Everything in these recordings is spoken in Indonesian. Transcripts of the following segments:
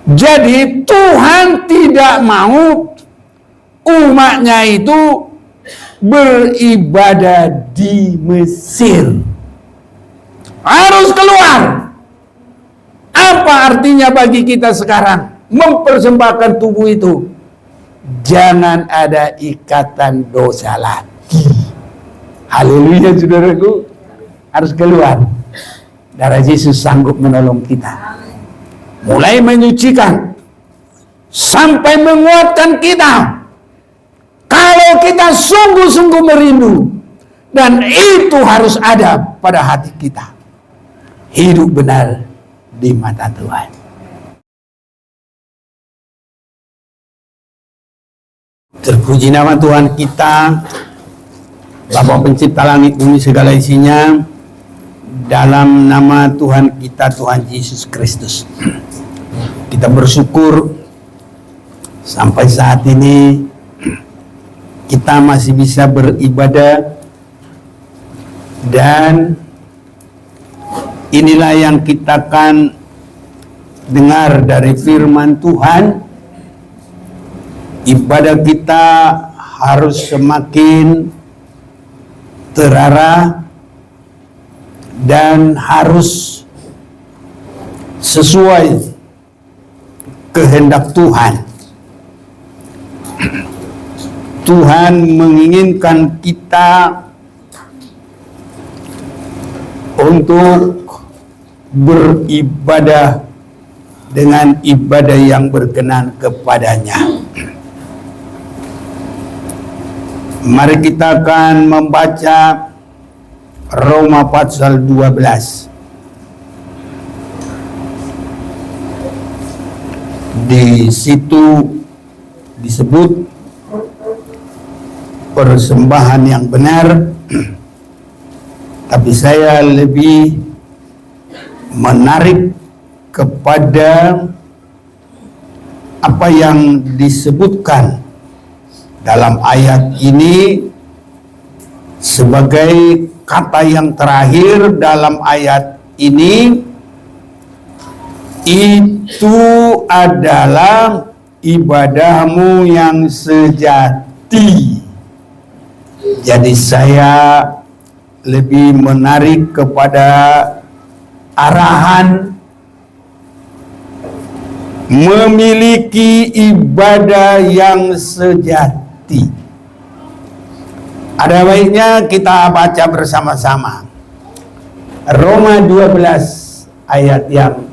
Jadi Tuhan tidak mau umatnya itu beribadah di Mesir. Harus keluar. Apa artinya bagi kita sekarang mempersembahkan tubuh itu? Jangan ada ikatan dosa lagi. Haleluya, saudaraku. Harus keluar. Darah Yesus sanggup menolong kita. Mulai menyucikan sampai menguatkan kita. Kalau kita sungguh-sungguh merindu, dan itu harus ada pada hati kita. Hidup benar di mata Tuhan. Terpuji nama Tuhan kita, Bapa Pencipta langit bumi segala isinya, dalam nama Tuhan kita, Tuhan Yesus Kristus. Kita bersyukur sampai saat ini kita masih bisa beribadah, dan inilah yang kita akan dengar dari firman Tuhan. Ibadah kita harus semakin terarah dan harus sesuai kehendak Tuhan. Tuhan menginginkan kita untuk beribadah dengan ibadah yang berkenan kepadanya. Mari kita akan membaca Roma pasal 12. Di situ disebut persembahan yang benar, tapi saya lebih menarik kepada apa yang disebutkan dalam ayat ini sebagai kata yang terakhir dalam ayat ini. Itu adalah ibadahmu yang sejati. Jadi saya lebih menarik kepada arahan memiliki ibadah yang sejati. Ada baiknya kita baca bersama-sama Roma 12 ayat yang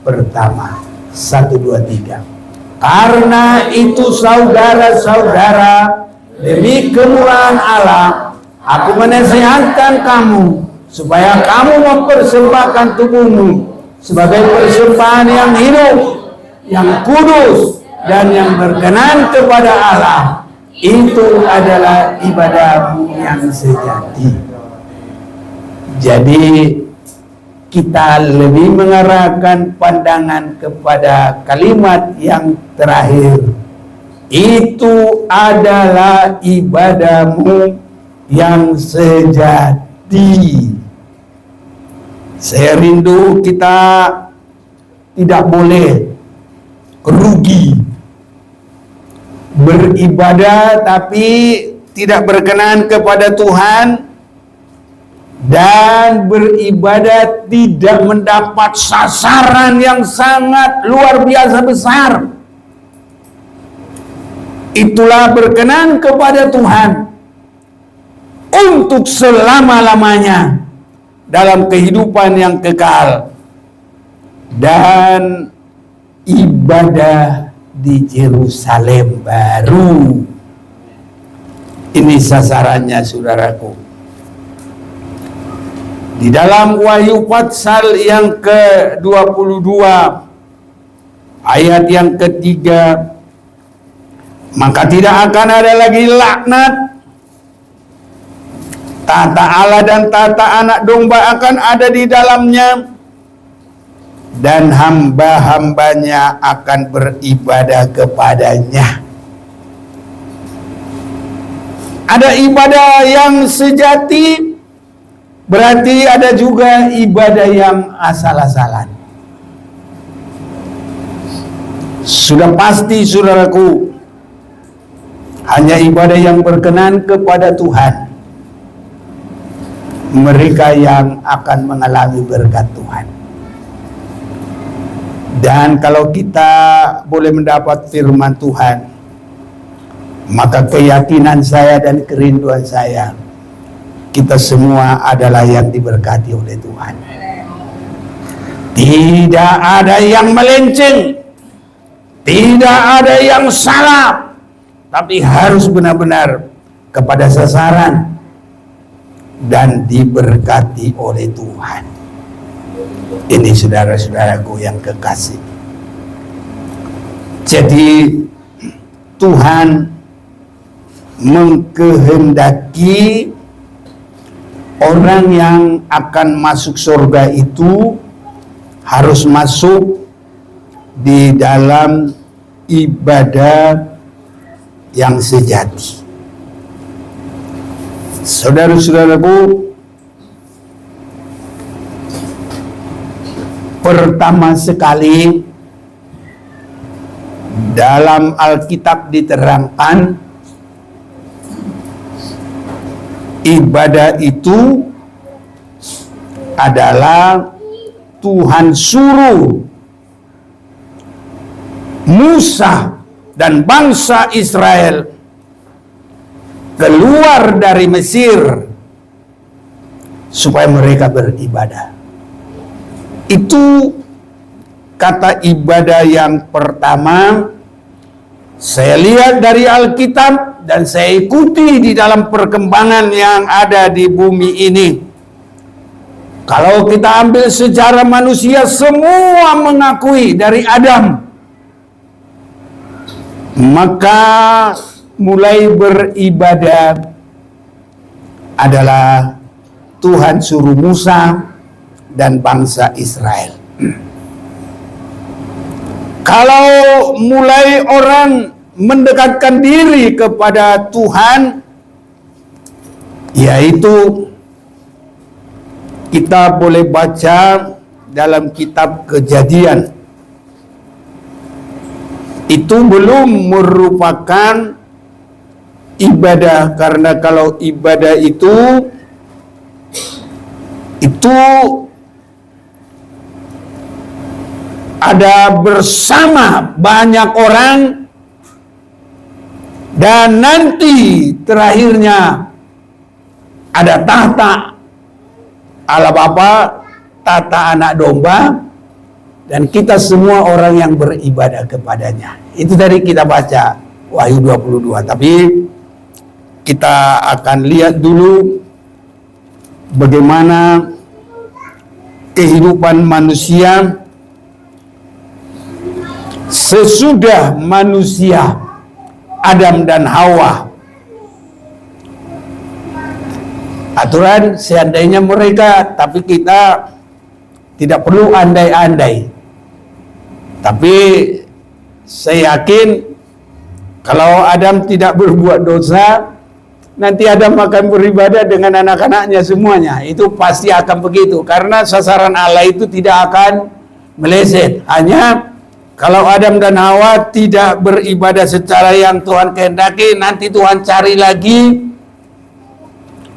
pertama. 1, 2, 3. Karena itu saudara-saudara, demi kemurahan Allah, aku menasihatkan kamu supaya kamu mempersembahkan tubuhmu sebagai persembahan yang hidup, yang kudus, dan yang berkenan kepada Allah. Itu adalah ibadahmu yang sejati. Jadi kita lebih mengarahkan pandangan kepada kalimat yang terakhir. Itu adalah ibadahmu yang sejati. Saya rindu kita tidak boleh rugi beribadah tapi tidak berkenan kepada Tuhan, dan beribadah tidak mendapat sasaran yang sangat luar biasa besar. Itulah berkenan kepada Tuhan untuk selama-lamanya dalam kehidupan yang kekal, dan ibadah di Yerusalem baru. Ini sasarannya, saudaraku. Di dalam Wahyu pasal yang ke-22 ayat yang ketiga, maka tidak akan ada lagi laknat. Tata Allah dan tata anak domba akan ada di dalamnya, dan hamba-hambanya akan beribadah kepadanya. Ada ibadah yang sejati, berarti ada juga ibadah yang asal-asalan. Sudah pasti saudaraku, hanya ibadah yang berkenan kepada Tuhan, mereka yang akan mengalami berkat Tuhan. Dan kalau kita boleh mendapat firman Tuhan, maka keyakinan saya dan kerinduan saya, kita semua adalah yang diberkati oleh Tuhan. Tidak ada yang melenceng, tidak ada yang salah, tapi harus benar-benar kepada sasaran dan diberkati oleh Tuhan. Ini saudara-saudaraku yang kekasih. Jadi Tuhan mengkehendaki orang yang akan masuk surga itu harus masuk di dalam ibadah yang sejati. Saudara-saudaraku, pertama sekali dalam Alkitab diterangkan ibadah itu adalah Tuhan suruh Musa dan bangsa Israel keluar dari Mesir supaya mereka beribadah. Itu kata ibadah yang pertama saya lihat dari Alkitab dan saya ikuti di dalam perkembangan yang ada di bumi ini. Kalau kita ambil sejarah manusia, semua mengakui dari Adam, maka mulai beribadah adalah Tuhan suruh Musa dan bangsa Israel. Kalau mulai orang mendekatkan diri kepada Tuhan, yaitu kita boleh baca dalam kitab Kejadian, itu belum merupakan ibadah, karena kalau ibadah itu ada bersama banyak orang, dan nanti terakhirnya ada tahta Allah Bapa, tahta Anak Domba, dan kita semua orang yang beribadah kepadanya. Itu tadi kita baca Wahyu 22. Tapi kita akan lihat dulu bagaimana kehidupan manusia sesudah manusia Adam dan Hawa. Aturan seandainya mereka, tapi kita tidak perlu andai-andai. Tapi saya yakin kalau Adam tidak berbuat dosa, nanti Adam akan beribadah dengan anak-anaknya semuanya. Itu pasti akan begitu, karena sasaran Allah itu tidak akan meleset. Hanya kalau Adam dan Hawa tidak beribadah secara yang Tuhan kehendaki, nanti Tuhan cari lagi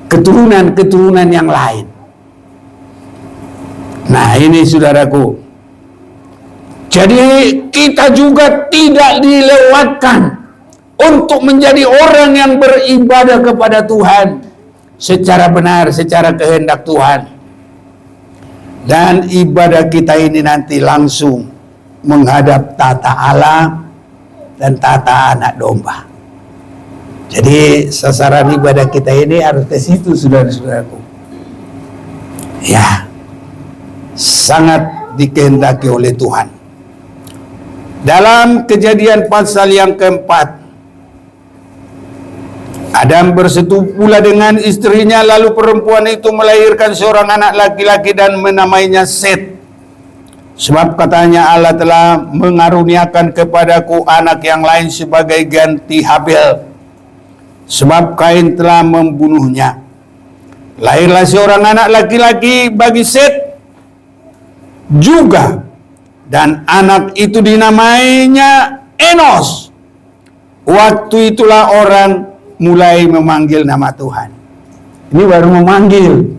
keturunan-keturunan yang lain. Nah, ini saudaraku. Jadi kita juga tidak dilewatkan untuk menjadi orang yang beribadah kepada Tuhan secara benar, secara kehendak Tuhan. Dan ibadah kita ini nanti langsung menghadap tata Allah dan tata Anak Domba. Jadi sasaran ibadah kita ini harus ke situ, saudara-saudaraku. Ya, sangat dikehendaki oleh Tuhan. Dalam Kejadian pasal yang keempat, Adam bersetubuh pula dengan istrinya, lalu perempuan itu melahirkan seorang anak laki-laki dan menamainya Set. Sebab katanya, Allah telah mengaruniakan kepadaku anak yang lain sebagai ganti Habel, sebab Kain telah membunuhnya. Lahirlah seorang anak laki-laki bagi Set juga Dan anak itu dinamainya Enos. Waktu itulah orang mulai memanggil nama Tuhan. Ini baru memanggil.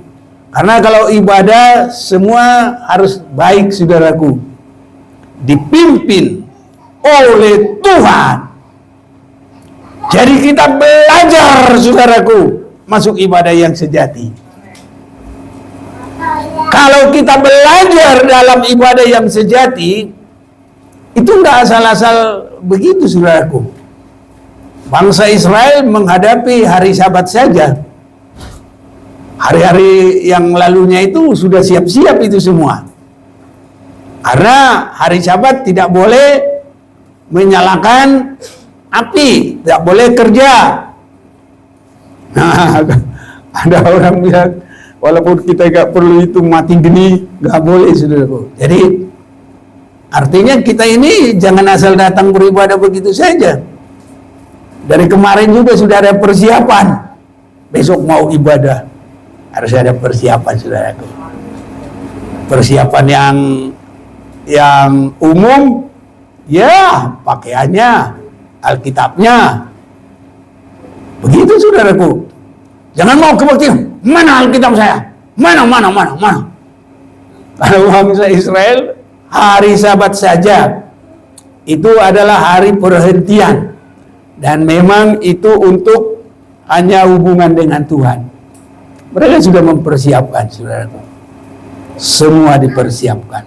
Karena kalau ibadah semua harus baik, saudaraku. Dipimpin oleh Tuhan. Jadi kita belajar, saudaraku, masuk ibadah yang sejati. Kalau kita belajar dalam ibadah yang sejati, itu enggak asal-asal begitu, saudaraku. Bangsa Israel menghadapi hari Sabat saja. Hari-hari yang lalunya itu sudah siap-siap itu semua. Karena hari Sabat tidak boleh menyalakan api, tidak boleh kerja. Nah, ada orang bilang, walaupun kita nggak perlu itu mati geni, nggak boleh, saudaraku. Jadi artinya kita ini jangan asal datang beribadah begitu saja. Dari kemarin juga sudah ada persiapan. Besok mau ibadah, harus ada persiapan, saudaraku. Persiapan yang umum, ya pakaiannya, Alkitabnya. Begitu, saudaraku. Jangan mau kebaktian. Mana Alkitab saya? Mana. Kalau bangsa Israel, hari Sabat saja itu adalah hari perhentian. Dan memang itu untuk hanya hubungan dengan Tuhan. Mereka sudah mempersiapkan, saudaraku. Semua dipersiapkan.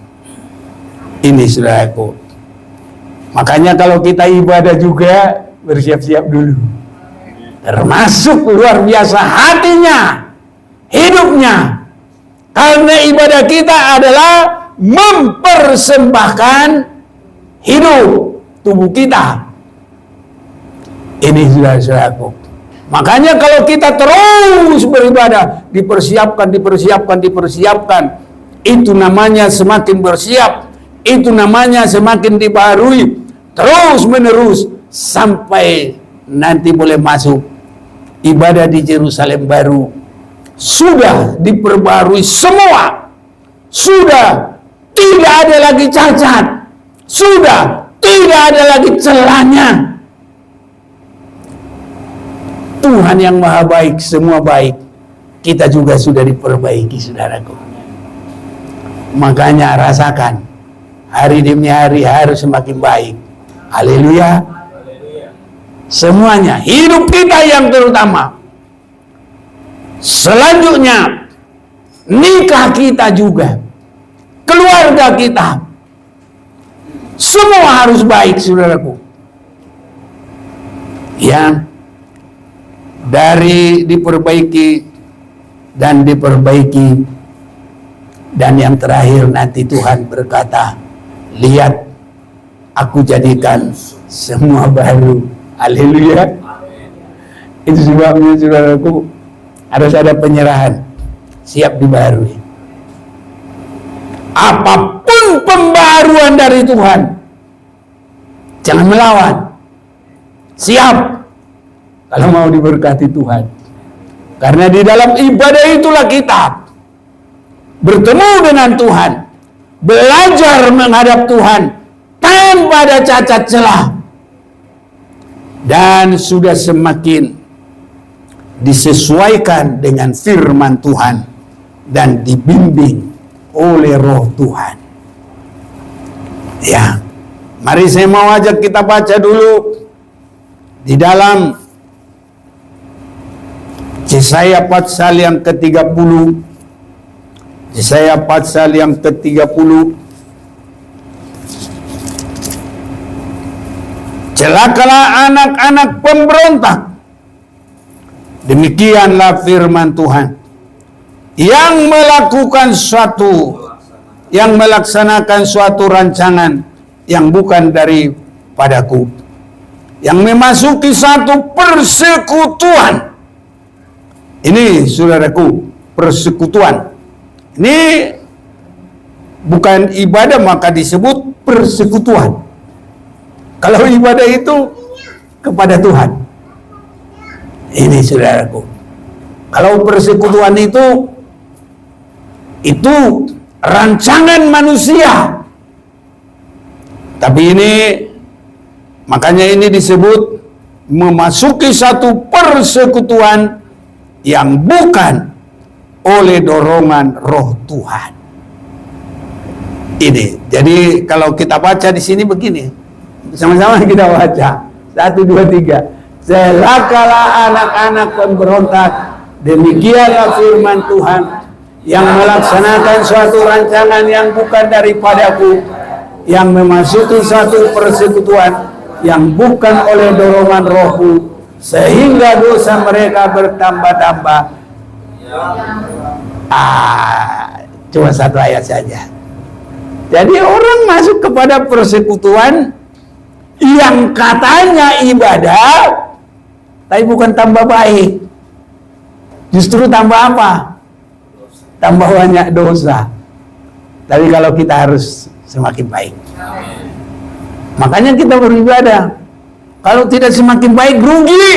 Ini, saudaraku. Makanya kalau kita ibadah juga, bersiap-siap dulu. Termasuk luar biasa hatinya, hidupnya. Karena ibadah kita adalah mempersembahkan hidup tubuh kita. Ini, saudara-saudaraku. Makanya kalau kita terus beribadah, dipersiapkan, itu namanya semakin bersiap, itu namanya semakin dibaharui, terus menerus, sampai nanti boleh masuk ibadah di Yerusalem baru. Sudah diperbarui semua, sudah tidak ada lagi cacat, sudah tidak ada lagi celahnya. Tuhan yang maha baik, semua baik. Kita juga sudah diperbaiki, saudaraku. Makanya rasakan, hari demi hari harus semakin baik. Haleluya. Semuanya, hidup kita yang terutama. Selanjutnya, nikah kita juga, keluarga kita, semua harus baik, saudaraku. Ya, dari diperbaiki dan diperbaiki, dan yang terakhir nanti Tuhan berkata, lihat, aku jadikan semua baru. Haleluya. Itu sebabnya, saudaraku, harus ada penyerahan, siap dibaharui. Apapun pembaruan dari Tuhan, jangan melawan, siap kalau mau diberkati Tuhan. Karena di dalam ibadah itulah kita bertemu dengan Tuhan, belajar menghadap Tuhan tanpa ada cacat celah, dan sudah semakin disesuaikan dengan firman Tuhan dan dibimbing oleh Roh Tuhan. Ya, mari saya mau ajak kita baca dulu di dalam Yesaya pasal yang ke-30. Yesaya pasal yang ke-30. Celakalah anak-anak pemberontak, demikianlah firman Tuhan, yang melaksanakan suatu rancangan yang bukan daripadaku, yang memasuki satu persekutuan. Ini, saudaraku, persekutuan. Ini bukan ibadah, maka disebut persekutuan. Kalau ibadah itu kepada Tuhan. Ini, saudaraku. Kalau persekutuan itu rancangan manusia Tapi ini, makanya ini disebut memasuki satu persekutuan yang bukan oleh dorongan Roh Tuhan. Ini, jadi kalau kita baca di sini begini, sama-sama kita baca. 1, 2, 3. Celakalah anak-anak pemberontak, demikianlah firman Tuhan, yang melaksanakan suatu rancangan yang bukan daripadaku, yang memasuki satu persekutuan yang bukan oleh dorongan Rohku, sehingga dosa mereka bertambah-tambah. Cuma satu ayat saja. Jadi orang masuk kepada persekutuan yang katanya ibadah, tapi bukan tambah baik, justru tambah apa? Tambah banyak dosa. Tapi kalau kita harus semakin baik. Makanya kita beribadah. Kalau tidak semakin baik, rugi.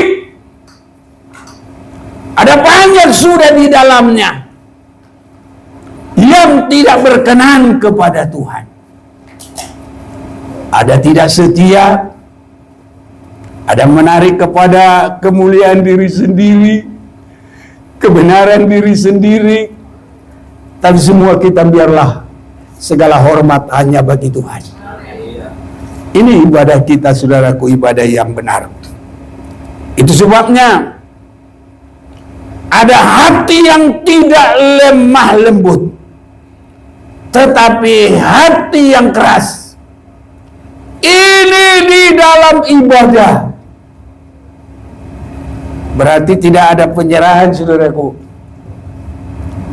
Ada banyak sudah di dalamnya yang tidak berkenan kepada Tuhan. Ada tidak setia, ada menarik kepada kemuliaan diri sendiri, kebenaran diri sendiri. Tapi semua kita biarlah segala hormat hanya bagi Tuhan. Ini ibadah kita, saudaraku, ibadah yang benar. Itu sebabnya ada hati yang tidak lemah lembut, tetapi hati yang keras. Ini di dalam ibadah. Berarti tidak ada penyerahan, saudaraku.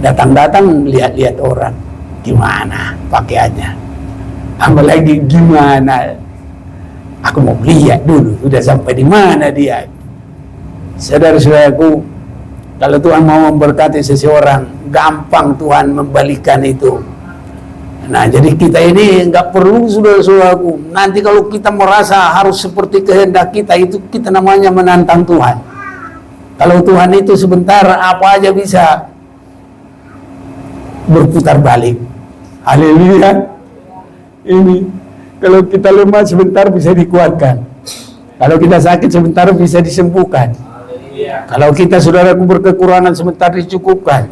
Datang-datang lihat-lihat orang, gimana pakaiannya, apalagi gimana. Aku mau lihat dulu, sudah sampai di mana dia. Saudara-saudaraku, kalau Tuhan mau memberkati seseorang, gampang Tuhan membalikan itu. Nah, jadi kita ini nggak perlu, saudara-saudaraku. Nanti kalau kita merasa harus seperti kehendak kita, itu kita namanya menantang Tuhan. Kalau Tuhan itu sebentar apa aja bisa berputar balik. Haleluya. Ini kalau kita lemah sebentar bisa dikuatkan. Kalau kita sakit sebentar bisa disembuhkan. Kalau kita, saudaraku, berkekurangan sebentar dicukupkan.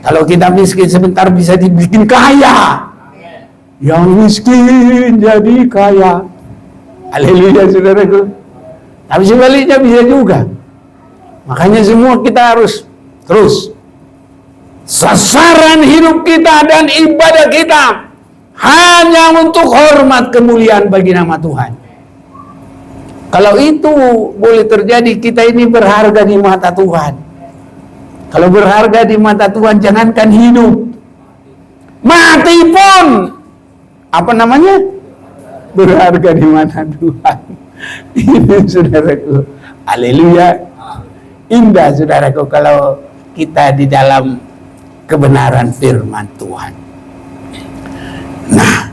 Kalau kita miskin sebentar bisa dibikin kaya. Yang miskin jadi kaya. Haleluya, saudaraku. Tapi sebaliknya bisa juga. Makanya semua kita harus terus, sasaran hidup kita dan ibadah kita hanya untuk hormat kemuliaan bagi nama Tuhan. Kalau itu boleh terjadi, kita ini berharga di mata Tuhan. Kalau berharga di mata Tuhan, jangankan hidup, mati pun apa namanya? Berharga di mata Tuhan. Ini, saudaraku. Haleluya. Indah, saudaraku, kalau kita di dalam kebenaran firman Tuhan. Nah,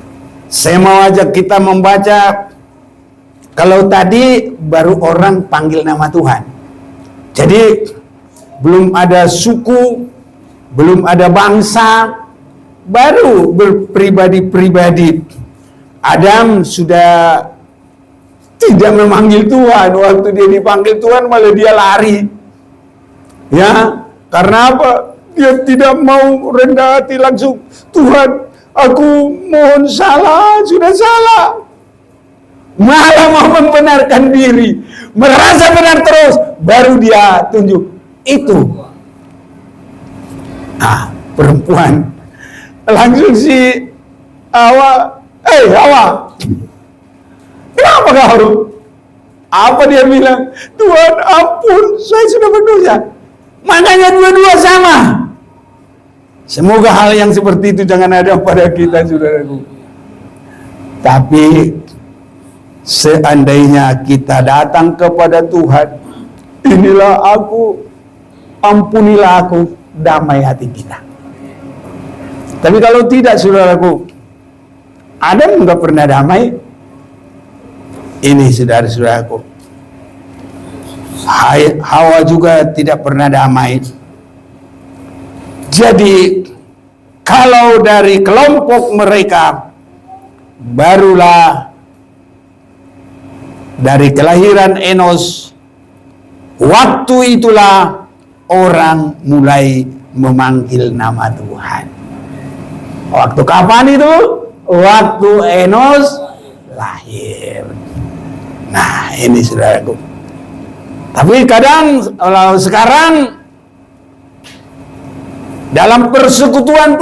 saya mau ajak kita membaca. Kalau tadi baru orang panggil nama Tuhan, jadi belum ada suku, belum ada bangsa, baru berpribadi-pribadi. Adam sudah tidak memanggil Tuhan. Waktu dia dipanggil Tuhan malah dia lari. Ya, karena apa? Dia tidak mau rendah hati langsung. Tuhan, aku mohon salah, sudah salah. Malah mau membenarkan diri, merasa benar terus, baru dia tunjuk. Itu perempuan langsung si Hawa, Hawa, kenapa kau? Apa dia bilang? Tuhan, ampun, saya sudah berdosa. Makanya dua-dua sama. Semoga hal yang seperti itu jangan ada pada kita, saudaraku. Tapi seandainya kita datang kepada Tuhan, inilah aku, ampunilah aku, damai hati kita. Tapi kalau tidak, saudaraku, Adam nggak pernah damai. Ini, saudara-saudaraku, Hawa juga tidak pernah damai. Jadi kalau dari kelompok mereka barulah dari kelahiran Enos, waktu itulah orang mulai memanggil nama Tuhan. Waktu kapan itu? Waktu Enos lahir. Nah, ini saudaraku. Tapi kadang kalau sekarang dalam persekutuan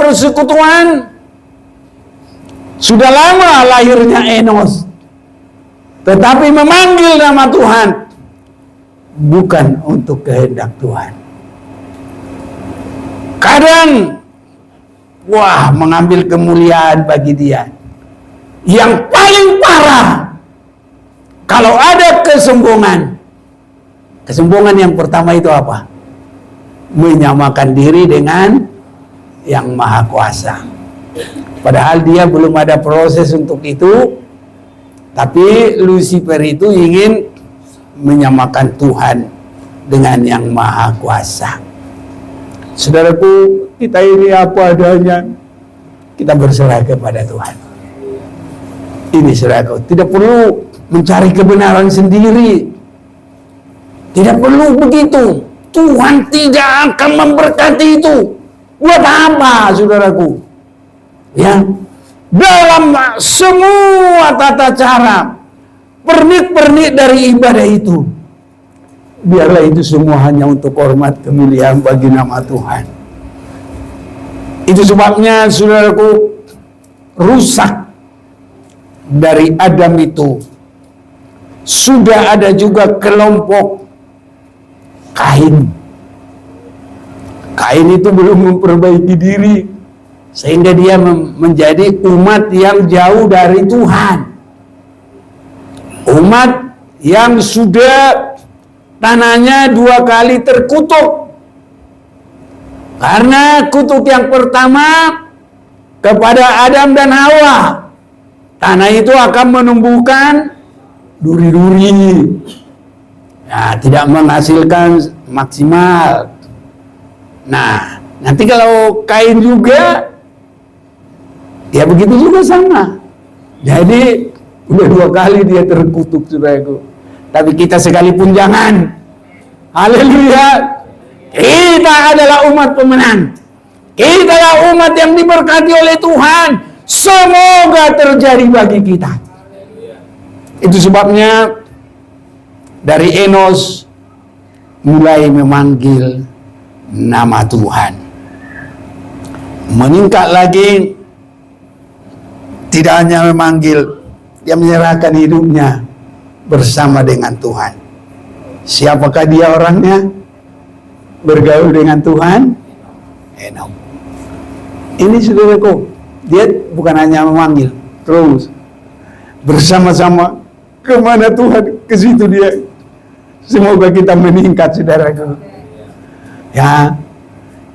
sudah lama lahirnya Enos, tetapi memanggil nama Tuhan bukan untuk kehendak Tuhan. Kadang mengambil kemuliaan bagi dia. Yang paling parah, kalau ada kesombongan yang pertama itu apa? Menyamakan diri dengan yang maha kuasa. Padahal dia belum ada proses untuk itu, tapi Lucifer itu ingin menyamakan Tuhan dengan yang maha kuasa. Saudaraku, kita ini apa adanya, kita berserah kepada Tuhan. Ini saudaraku, tidak perlu mencari kebenaran sendiri. Tidak perlu begitu. Tuhan tidak akan memberkati itu. Buat apa, saudaraku? Ya, dalam semua tata cara, pernik-pernik dari ibadah itu, biarlah itu semua hanya untuk hormat kemuliaan bagi nama Tuhan. Itu sebabnya, saudaraku, rusak dari Adam itu sudah ada juga kelompok Kain. Kain itu belum memperbaiki diri sehingga dia menjadi umat yang jauh dari Tuhan. Umat yang sudah tanahnya 2 kali terkutuk. Karena kutuk yang pertama kepada Adam dan Hawa, tanah itu akan menumbuhkan duri-duri. Nah, tidak menghasilkan maksimal. Nah, nanti kalau Kain juga, ya begitu juga sama. Jadi udah 2 kali dia terkutuk, saudaraku. Tapi kita sekalipun jangan. Haleluya. Kita adalah umat pemenang. Kita adalah umat yang diberkati oleh Tuhan. Semoga terjadi bagi kita. Itu sebabnya dari Enos mulai memanggil nama Tuhan. Meningkat lagi, tidak hanya memanggil, dia menyerahkan hidupnya bersama dengan Tuhan. Siapakah dia orangnya? Bergaul dengan Tuhan? Enok. Ini saudaraku, dia bukan hanya memanggil, terus bersama-sama kemana Tuhan, ke situ dia. Semoga kita meningkat, saudaraku. Ya,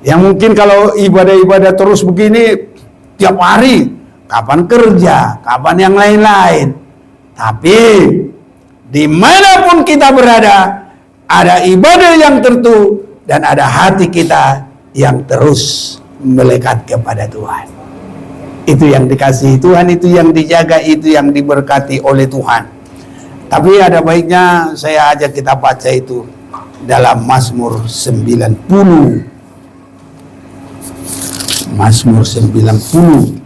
yang mungkin kalau ibadah-ibadah terus begini tiap hari, kapan kerja, kapan yang lain-lain. Tapi dimanapun kita berada, ada ibadah yang tertentu dan ada hati kita yang terus melekat kepada Tuhan. Itu yang dikasihi Tuhan, itu yang dijaga, itu yang diberkati oleh Tuhan. Tapi ada baiknya saya ajak kita baca itu dalam Mazmur 90. Mazmur 90.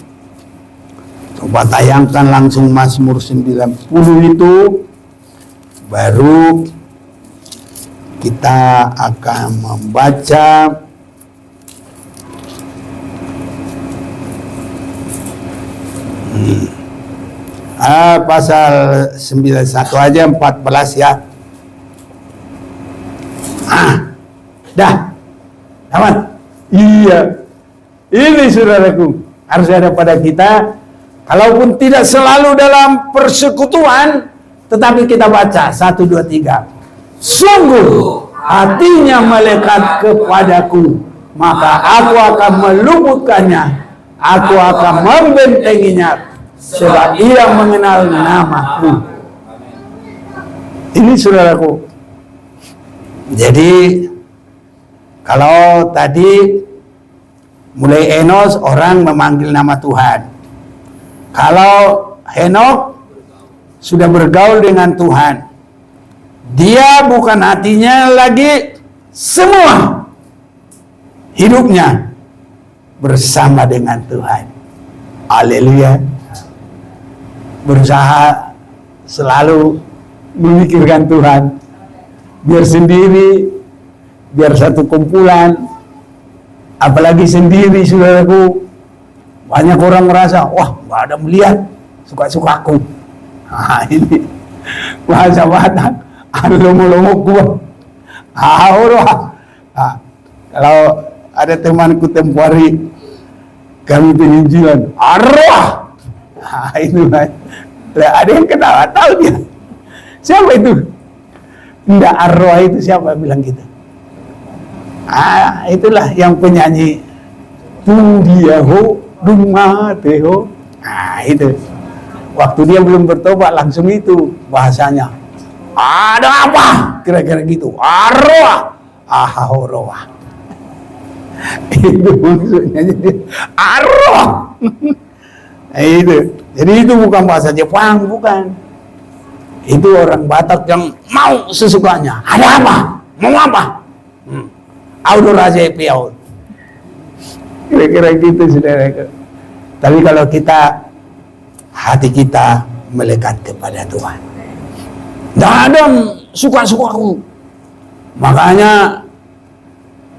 Coba tayangkan langsung Mazmur 90 itu, baru kita akan membaca pasal 91 aja, 14 ya. Dah. Aman. Iya. Ini saudaraku, harus ada pada kita. Kalaupun tidak selalu dalam persekutuan, tetapi kita baca 1, 2, 3. Sungguh hatinya melekat kepadaku, maka aku akan meluputkannya, aku akan membentenginya, sebab ia mengenal namaku. Ini saudaraku. Jadi kalau tadi mulai Enos orang memanggil nama Tuhan. Kalau Henok sudah bergaul dengan Tuhan, dia bukan hatinya lagi semua hidupnya bersama dengan Tuhan. Haleluya. Berusaha selalu memikirkan Tuhan, biar sendiri, biar satu kumpulan, apalagi sendiri, saudaraku. Banyak orang merasa, wah, nggak ada melihat, suka-sukaku. Nah, ini bahasa Batak, lomo-lomo gua. Kalau ada temanku tempoh hari kami penginjilan, arwah. Nah, itu kan. Ada yang kenal, tahu dia. Siapa itu? Enggak, arwah itu siapa bilang gitu? Itulah yang penyanyi Tung dia ho, dung mateho. Nah, itu. Waktu dia belum bertobat langsung itu bahasanya. Ada apa? Kira-kira gitu. Arwah. Ahahoroah. Itu maksudnya, jadi arwah. Itu. Jadi itu bukan bahasa Jepang, bukan. Itu orang Batak yang mau sesukanya. Ada apa? Mau apa? Audo raja piau. Kira-kira gitu, saudara. Tapi kalau kita, hati kita melekat kepada Tuhan, tidak ada suka-sukaku. Makanya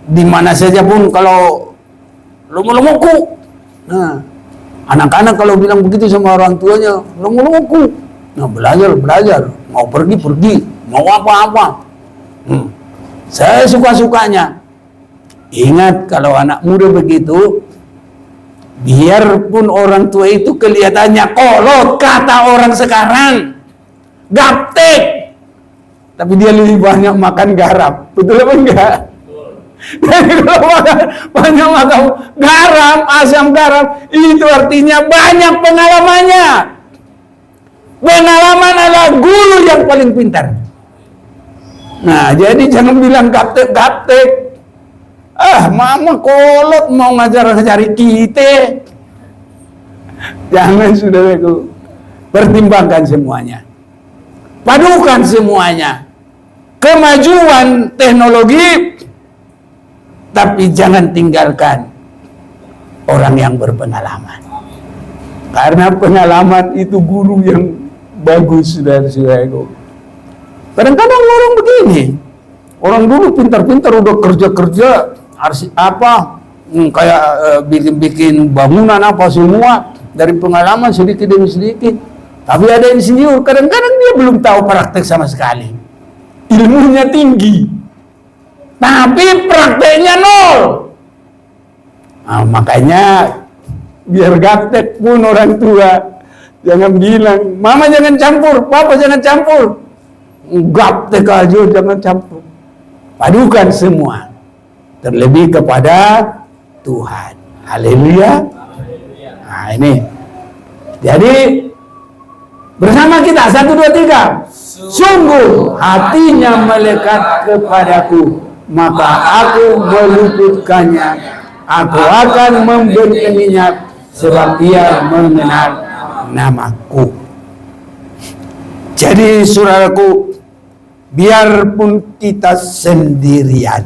di mana saja pun kalau lomo-lomoku, nah, anak-anak kalau bilang begitu sama orang tuanya, lomo-lomoku, nah, belajar, mau pergi, mau apa-apa, saya suka-sukanya. Ingat, kalau anak muda begitu, biarpun orang tua itu kelihatannya kolot, kata orang sekarang, gaptek, tapi dia lebih banyak makan garam. Betul apa enggak? Jadi kalau banyak makan garam, asam garam, itu artinya banyak pengalamannya. Pengalaman adalah guru yang paling pintar. Nah, jadi jangan bilang gaptek. Mama kolot mau ngajar-ngajari kita. Jangan, saudaraku. Pertimbangkan semuanya. Padukan semuanya. Kemajuan teknologi, tapi jangan tinggalkan orang yang berpengalaman. Karena pengalaman itu guru yang bagus, saudara-saudaraku. Kadang-kadang orang begini. Orang dulu pintar-pintar udah kerja-kerja, kayak bikin bangunan apa semua dari pengalaman sedikit demi sedikit. Tapi ada insinyur, kadang-kadang dia belum tahu praktek sama sekali. Ilmunya tinggi, tapi prakteknya nol. Nah, makanya biar gaptek pun orang tua jangan bilang, mama jangan campur, papa jangan campur. Gaptek aja jangan campur. Padukan semua. Terlebih kepada Tuhan. Haleluya. Nah, ini. Jadi bersama kita 1, 2, 3. Sungguh hatinya melekat kepadaku, maka aku meluputkannya. Aku akan membentenginya sebab ia mengenal namaku. Jadi saudaraku, biarpun kita sendirian,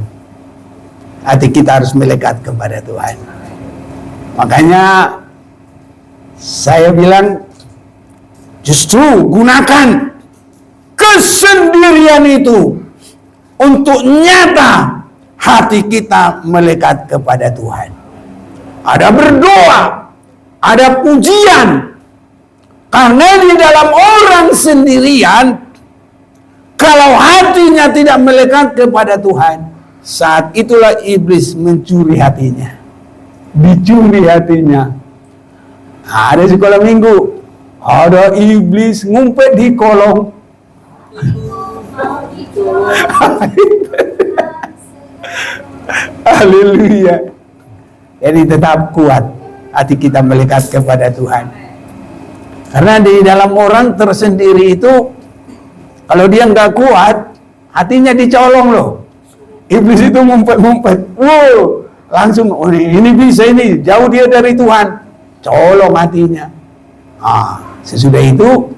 hati kita harus melekat kepada Tuhan. Makanya saya bilang, justru gunakan kesendirian itu untuk nyata hati kita melekat kepada Tuhan. Ada berdoa, ada pujian. Karena di dalam orang sendirian, kalau hatinya tidak melekat kepada Tuhan, saat itulah iblis mencuri hatinya. Dicuri hatinya. Ada sekolah minggu, ada iblis ngumpet di kolong. Haleluya. Jadi tetap kuat hati kita melekat kepada Tuhan. Karena di dalam orang tersendiri itu, kalau dia nggak kuat, hatinya dicolong loh. Iblis itu ngumpet-ngumpet. Wow, langsung, oh, ini bisa ini, jauh dia dari Tuhan. Colong hatinya. Sesudah itu,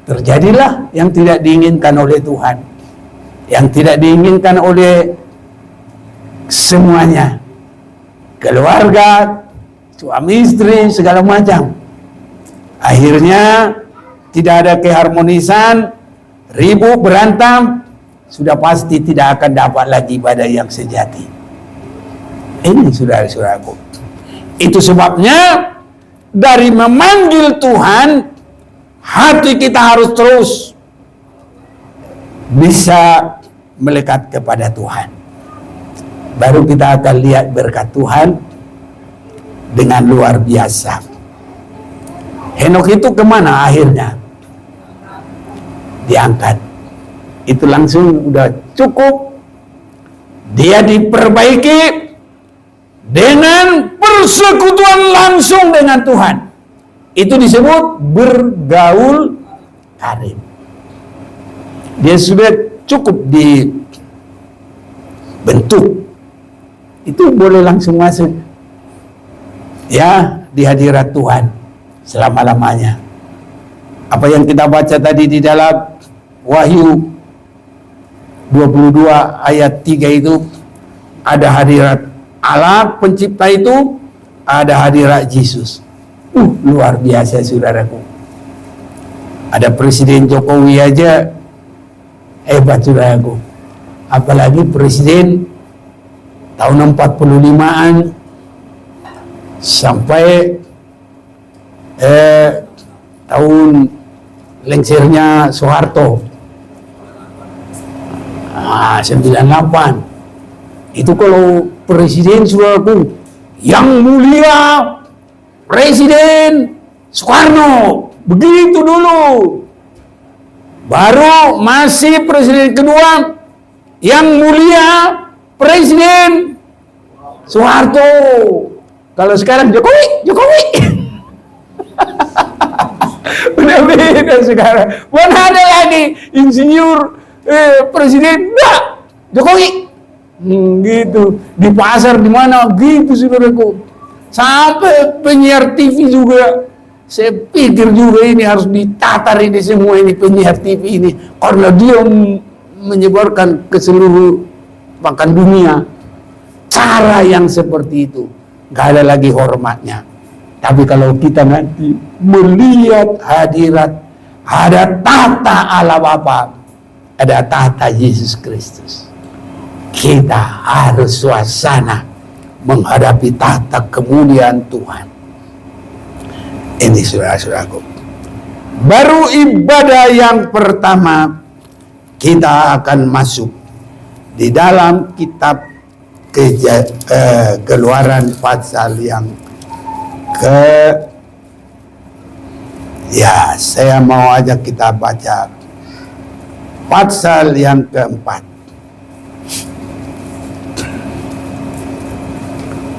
terjadilah yang tidak diinginkan oleh Tuhan, yang tidak diinginkan oleh semuanya, keluarga, suami istri, segala macam. Akhirnya tidak ada keharmonisan, ribut, berantem, sudah pasti tidak akan dapat lagi ibadah yang sejati. Ini saudara-saudaraku. Itu sebabnya dari memanggil Tuhan, hati kita harus terus bisa melekat kepada Tuhan. Baru kita akan lihat berkat Tuhan dengan luar biasa. Henokh itu kemana akhirnya? Diangkat. Itu langsung udah cukup. Dia diperbaiki dengan persekutuan langsung dengan Tuhan. Itu disebut bergaul karib. Dia sudah cukup dibentuk, itu boleh langsung masuk ya di hadirat Tuhan selama-lamanya. Apa yang kita baca tadi di dalam Wahyu 22 ayat 3 itu, ada hadirat Allah pencipta itu, ada hadirat Yesus. Luar biasa saudaraku. Ada Presiden Jokowi aja hebat saudaraku. Apalagi presiden tahun 45-an sampai tahun lengsernya Soeharto 98. Itu kalau presiden saudaraku yang mulia Presiden Soekarno, begitu dulu. Baru masih presiden kedua yang mulia Presiden Soeharto. Kalau sekarang Jokowi. Udah beda sekarang. Mana ada lagi insinyur presiden, enggak, Jokowi. Gitu. Di pasar di mana gitu saudaraku. Sampai penyiar TV juga, saya pikir juga ini harus ditatar ini semua ini penyiar TV ini, karena dia menyebarkan ke seluruh bahkan dunia cara yang seperti itu. Gak ada lagi hormatnya. Tapi kalau kita nanti melihat hadirat, ada tahta Allah Bapa, ada tahta Yesus Kristus, kita harus suasana menghadapi tahta kemuliaan Tuhan. Ini saudara-saudaraku. Baru ibadah yang pertama kita akan masuk di dalam kitab Keluaran pasal yang saya mau ajak kita baca pasal yang keempat.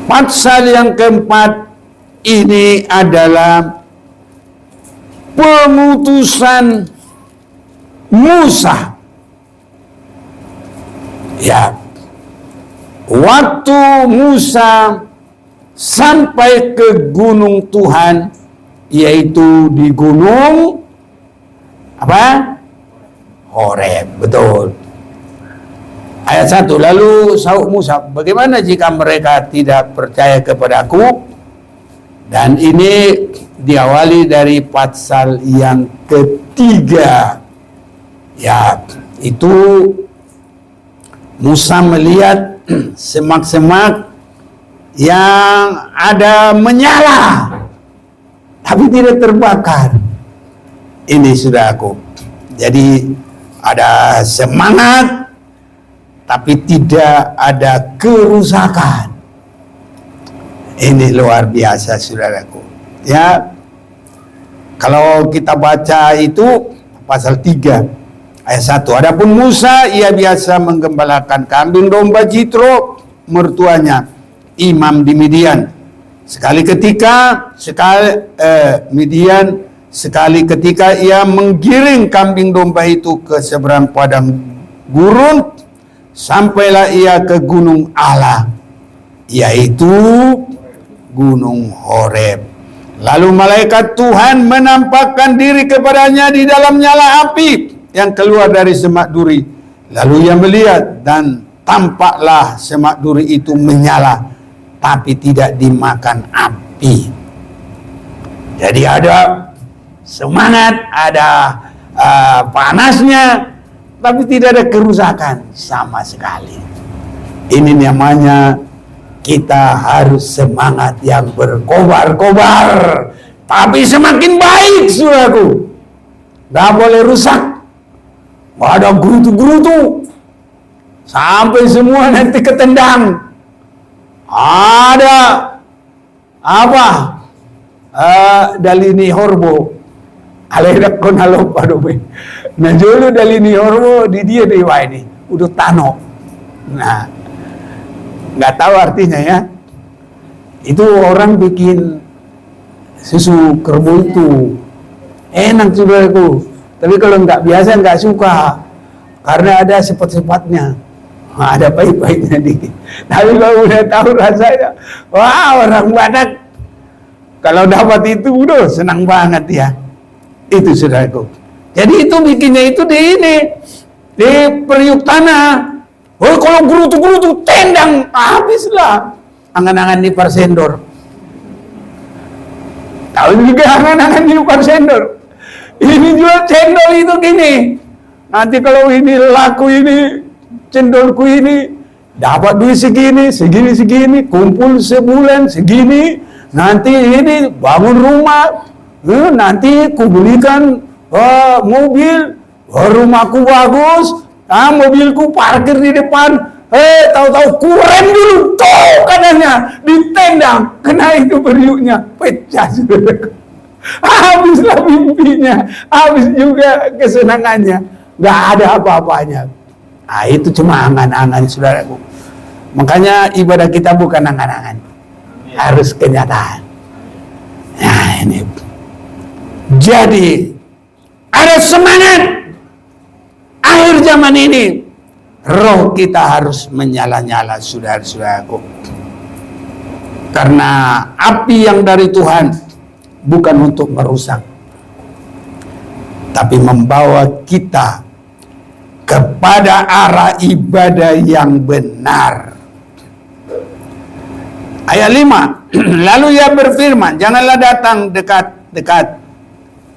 Pasal yang keempat ini adalah pengutusan Musa. Ya, waktu Musa sampai ke gunung Tuhan, yaitu di gunung apa? Horeb, betul. Ayat 1, lalu sahut Musa, bagaimana jika mereka tidak percaya kepadaku? Dan ini diawali dari pasal yang ketiga. Ya, itu Musa melihat semak-semak yang ada menyala, tapi tidak terbakar. Ini saudaraku. Jadi ada semangat, tapi tidak ada kerusakan. Ini luar biasa saudaraku. Ya, kalau kita baca itu pasal 3 ayat 1. Adapun Musa, ia biasa menggembalakan kambing domba Jitro mertuanya, imam di Midian. Sekali ketika ia menggiring kambing domba itu ke seberang padang gurun, sampailah ia ke gunung Allah, yaitu gunung Horeb. Lalu malaikat Tuhan menampakkan diri kepadanya di dalam nyala api yang keluar dari semak duri. Lalu ia melihat, dan tampaklah semak duri itu menyala, tapi tidak dimakan api. Jadi ada semangat, ada panasnya, tapi tidak ada kerusakan sama sekali. Ini namanya kita harus semangat yang berkobar-kobar, tapi semakin baik, saudaraku. Gak boleh rusak, gak ada gerutu-gerutu sampai semua nanti ketendang. Ada apa? Dalini horbo aledak konalo padobe. Nah jolo dalini horbo di dia dewa ini udah tano. Nah, nggak tahu artinya ya. Itu orang bikin susu kerbau itu enak, saudaraku. Tapi kalau nggak biasa nggak suka, karena ada sifat-sifatnya. Nah, ada pahit-pahitnya dikit. Tapi kalau udah tahu rasanya, wah, orang Batak kalau dapat itu udah senang banget ya. Itu, saudaraku. Jadi itu bikinnya itu di ini, di periuk tanah. Oh, kalau gerutu-gerutu tendang, habislah angan-angan di Parsendor. Tahu juga angan-angan di Parsendor. Ini jual cendol itu gini. Nanti kalau ini laku ini, cendolku ini dapat duit segini, segini, kumpul sebulan segini. Nanti ini bangun rumah, nanti ku belikan mobil, rumahku bagus. Mobilku parkir di depan. Tahu-tahu kurem dulu, tuh kanannya ditendang, kena itu periuknya, pecah sudah. Habislah mimpinya, habis juga kesenangannya, nggak ada apa-apanya. Nah, itu cuma angan-angan, saudaraku. Makanya ibadah kita bukan angan-angan, harus kenyataan. Nah ini, jadi ada semangat. Akhir zaman ini, roh kita harus menyala-nyala, saudara-saudaraku. Karena api yang dari Tuhan bukan untuk merusak, tapi membawa kita kepada arah ibadah yang benar. Ayat 5, lalu ia berfirman, janganlah datang dekat-dekat,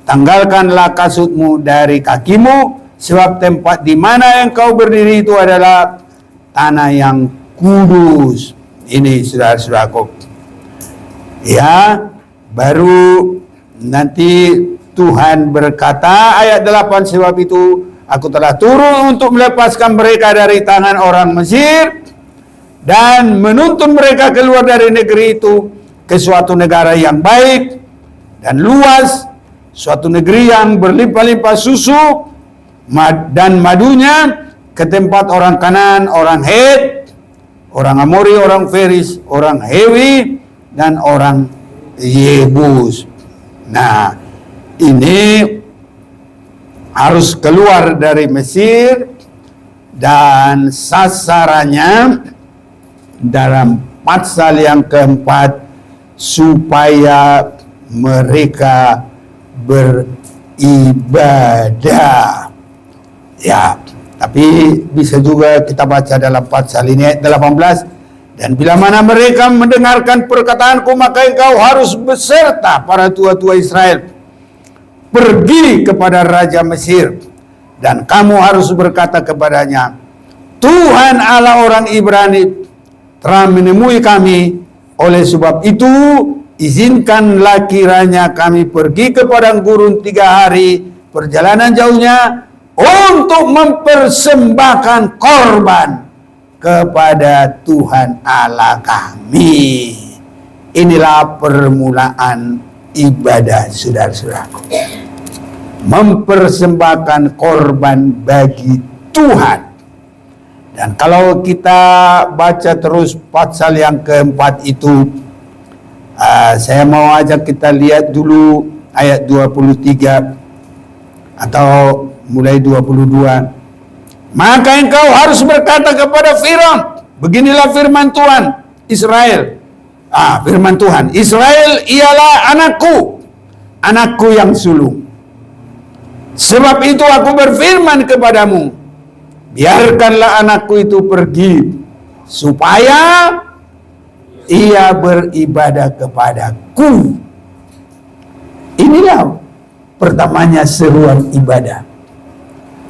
tanggalkanlah kasutmu dari kakimu, sebab tempat di mana engkau berdiri itu adalah tanah yang kudus. Ini saudara-saudaraku. Ya, baru nanti Tuhan berkata ayat 8, sebab itu aku telah turun untuk melepaskan mereka dari tangan orang Mesir dan menuntun mereka keluar dari negeri itu ke suatu negara yang baik dan luas, suatu negeri yang berlimpah-limpah susu dan madunya, ke tempat orang Kanan, orang Het, orang Amori, orang Feris, orang Hewi, dan orang Yebus. Nah, ini harus keluar dari Mesir, dan sasarannya dalam pasal yang keempat, supaya mereka beribadah. Ya, tapi bisa juga kita baca dalam pasal ini ayat 18, dan bila mana mereka mendengarkan perkataanku, maka engkau harus beserta para tua-tua Israel pergi kepada Raja Mesir, dan kamu harus berkata kepadanya, Tuhan Allah orang Ibrani telah menemui kami, oleh sebab itu izinkanlah kiranya kami pergi ke padang gurun 3 hari perjalanan jauhnya, untuk mempersembahkan korban kepada Tuhan Allah kami. Inilah permulaan ibadah, saudara-saudaraku. Mempersembahkan korban bagi Tuhan. Dan kalau kita baca terus pasal yang keempat itu, saya mau ajak kita lihat dulu ayat 23 atau mulai 22. Maka engkau harus berkata kepada Firaun, beginilah firman Tuhan Israel, Firman Tuhan, Israel ialah anakku, anakku yang sulung. Sebab itu aku berfirman kepadamu, biarkanlah anakku itu pergi, supaya ia beribadah kepadaku. Inilah pertamanya seruan ibadah.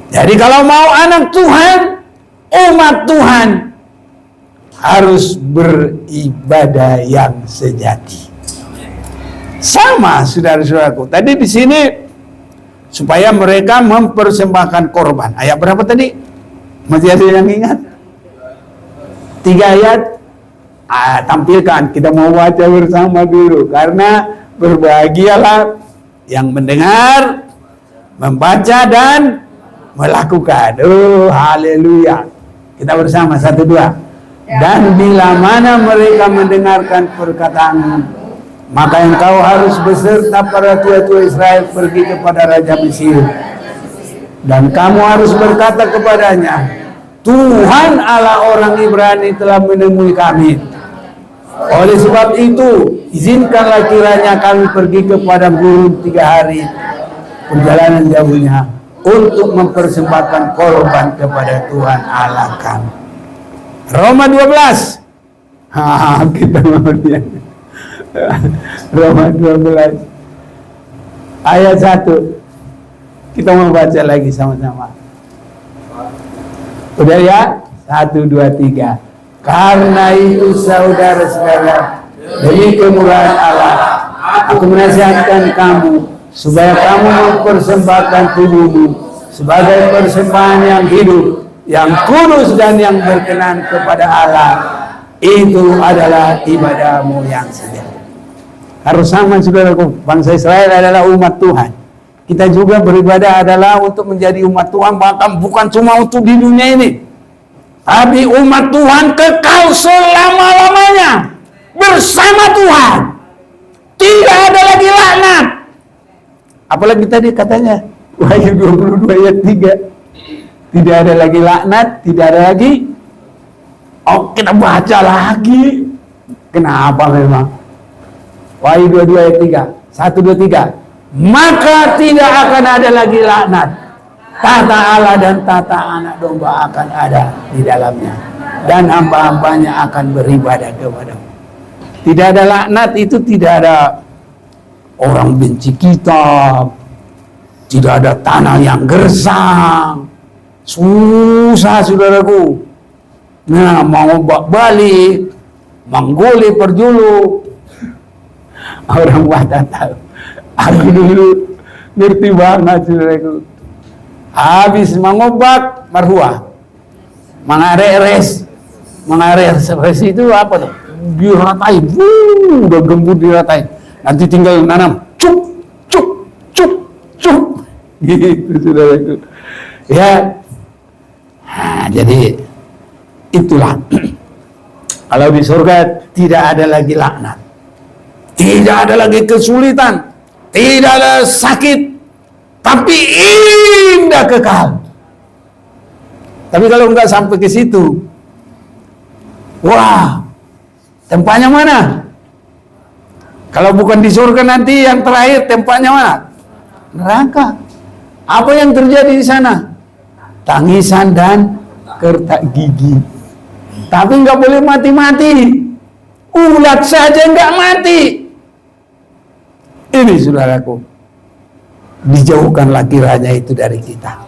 Jadi kalau mau anak Tuhan, umat Tuhan, harus beribadah yang sejati. Sama saudara-saudaraku. Tadi di sini supaya mereka mempersembahkan korban. Ayat berapa tadi? Masih ada yang ingat? 3 ayat. Tampilkan, kita mau baca bersama dulu. Karena berbahagialah yang mendengar, membaca dan melakukan. Haleluya. Kita bersama 1, 2. Dan bila mana mereka mendengarkan perkataanmu, maka engkau harus beserta para tua-tua Israel pergi kepada Raja Mesir. Dan kamu harus berkata kepadanya, Tuhan Allah orang Ibrani telah menemui kami. Oleh sebab itu, izinkanlah kiranya kami pergi kepada gurun 3 hari perjalanan jauhnya untuk mempersembahkan korban kepada Tuhan Allah kami. Roma 12. Kita mau lihat. Roma 12 ayat 1. Kita mau baca lagi sama-sama. Udah ya? 1, 2, 3. Karena itu saudara-saudara, demi kemurahan Allah, aku menasihatkan kamu supaya kamu mempersembahkan tubuhmu sebagai persembahan yang hidup, yang kudus dan yang berkenan kepada Allah. Itu adalah ibadahmu yang sejati. Harus sama saudaraku, bangsa Israel adalah umat Tuhan. Kita juga beribadah adalah untuk menjadi umat Tuhan, bahkan bukan cuma untuk di dunia ini, tapi umat Tuhan kekal selama-lamanya bersama Tuhan. Tidak ada lagi laknat. Apalagi tadi katanya Wahyu 22 ayat 3. Tidak ada lagi laknat, tidak ada lagi. Kita baca lagi. Kenapa memang? Wahyu 22 ayat 3. 1, 2, 3. Maka tidak akan ada lagi laknat. Tata Allah dan tata anak domba akan ada di dalamnya, dan hamba-hambanya akan beribadah kepada-Mu. Tidak ada laknat, itu tidak ada orang benci kita, tidak ada tanah yang gersang. Susah saudaraku. Nah, mau balik, menggoli perjulu. Orang Batak tahu. Aku dulu ngerti banget saudaraku. Habis mengobak marhuah, mengares itu apa tuh? Diratain, udah gembur diratain. Nanti tinggal nanam, cuk, gitu saudaraku. Ya, jadi itulah. Kalau di surga tidak ada lagi laknat, tidak ada lagi kesulitan, tidak ada sakit, tapi indah kekal. Tapi kalau enggak sampai ke situ, wah, tempatnya mana? Kalau bukan di surga nanti yang terakhir tempatnya mana? Neraka. Apa yang terjadi di sana? Tangisan dan kertak gigi. Tapi enggak boleh mati-mati. Ulat saja enggak mati. Ini saudaraku, dijauhkanlah kiranya itu dari kita.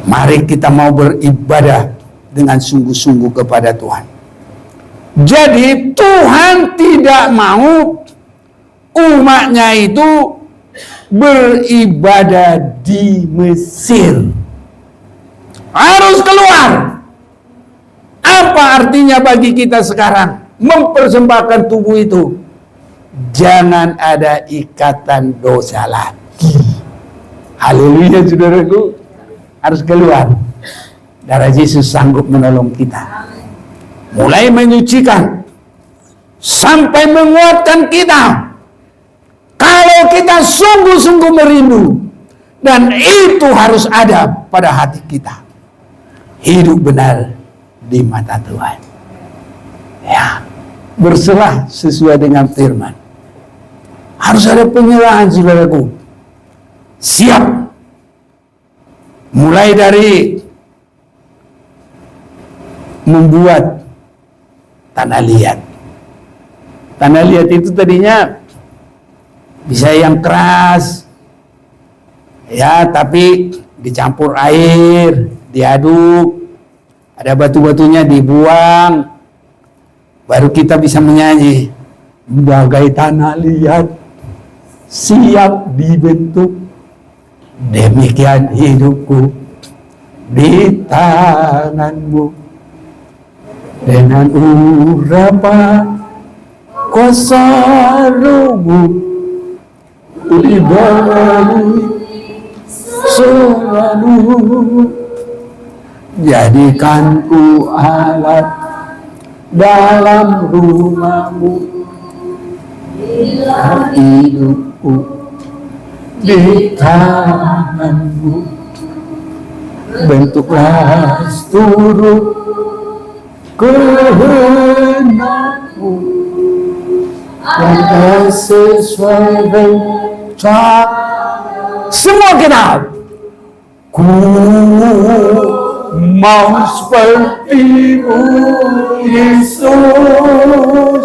Mari kita mau beribadah dengan sungguh-sungguh kepada Tuhan. Jadi Tuhan tidak mau umatnya itu beribadah di Mesir. Harus keluar. Apa artinya bagi kita sekarang mempersembahkan tubuh itu? Jangan ada ikatan dosa lagi. Haleluya saudaraku. Harus keluar. Darah Yesus sanggup menolong kita. Mulai menyucikan sampai menguatkan kita. Kalau kita sungguh-sungguh merindu, dan itu harus ada pada hati kita. Hidup benar di mata Tuhan. Ya. berserah sesuai dengan firman. Harus ada penyerahan, saudaraku. Siap. Mulai dari membuat tanah liat. Tanah liat itu tadinya bisa yang keras, ya, tapi dicampur air, diaduk, ada batu-batunya dibuang, baru kita bisa menyanyi. Bagai tanah liat, siap dibentuk, demikian hidupku di tanganmu. Dengan urapan kuasa rohmu, diberi selalu, jadikanku alat dalam rumahmu, hidupku di tanganmu, bentuklah seluruh kehendakmu yang sesuai dengan semua kita. Ku mau seperti-Mu Yesus,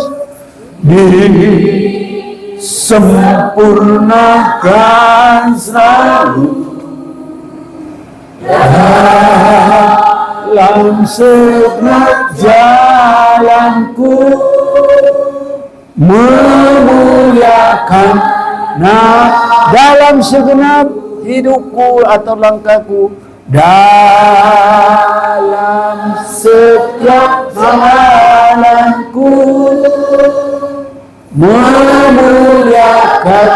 disempurnakan selalu dalam segenap jalanku, memuliakan dalam segenap hidupku atau langkahku, dalam setiap jalanku, memuliakan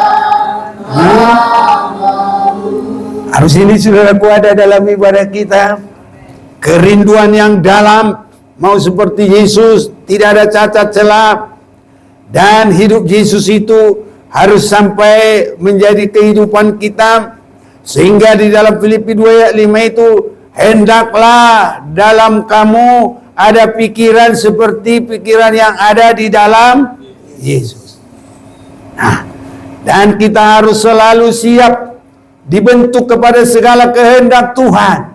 namamu. Harus ini, saudaraku, ada dalam ibadah kita. Kerinduan yang dalam, mau seperti Yesus, tidak ada cacat celah. Dan hidup Yesus itu harus sampai menjadi kehidupan kita. Sehingga di dalam Filipi 2 ayat 5 itu, hendaklah dalam kamu ada pikiran seperti pikiran yang ada di dalam Yesus. Nah, dan kita harus selalu siap dibentuk kepada segala kehendak Tuhan.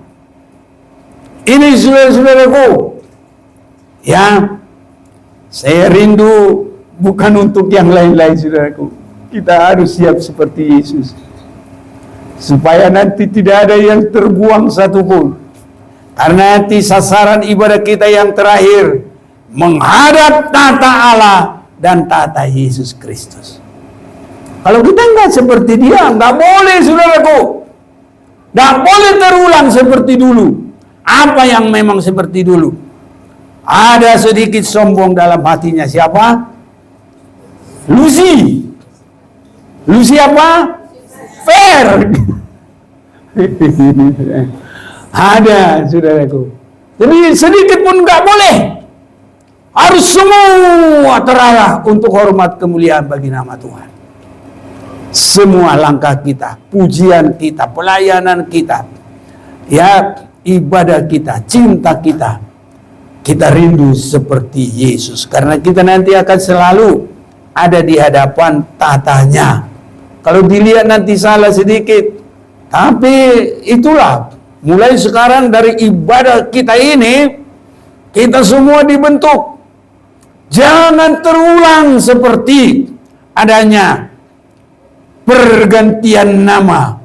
Ini saudara-saudaraku, ya, saya rindu bukan untuk yang lain-lain, saudaraku. Kita harus siap seperti Yesus, supaya nanti tidak ada yang terbuang satupun. Karena nanti sasaran ibadah kita yang terakhir menghadap tata Allah dan tata Yesus Kristus. Kalau kita nggak seperti Dia, nggak boleh, saudaraku. Nggak boleh terulang seperti dulu. Apa yang memang seperti dulu? Ada sedikit sombong dalam hatinya. Siapa? Lucy. Lucy apa? Fair. Ada, saudaraku. Jadi sedikit pun nggak boleh. Harus semua terarah untuk hormat kemuliaan bagi nama Tuhan. Semua langkah kita, pujian kita, pelayanan kita, ya, ibadah kita, cinta kita, kita rindu seperti Yesus. Karena kita nanti akan selalu ada di hadapan tatanya. Kalau dilihat nanti salah sedikit, tapi itulah, mulai sekarang dari ibadah kita ini, kita semua dibentuk. Jangan terulang seperti adanya pergantian nama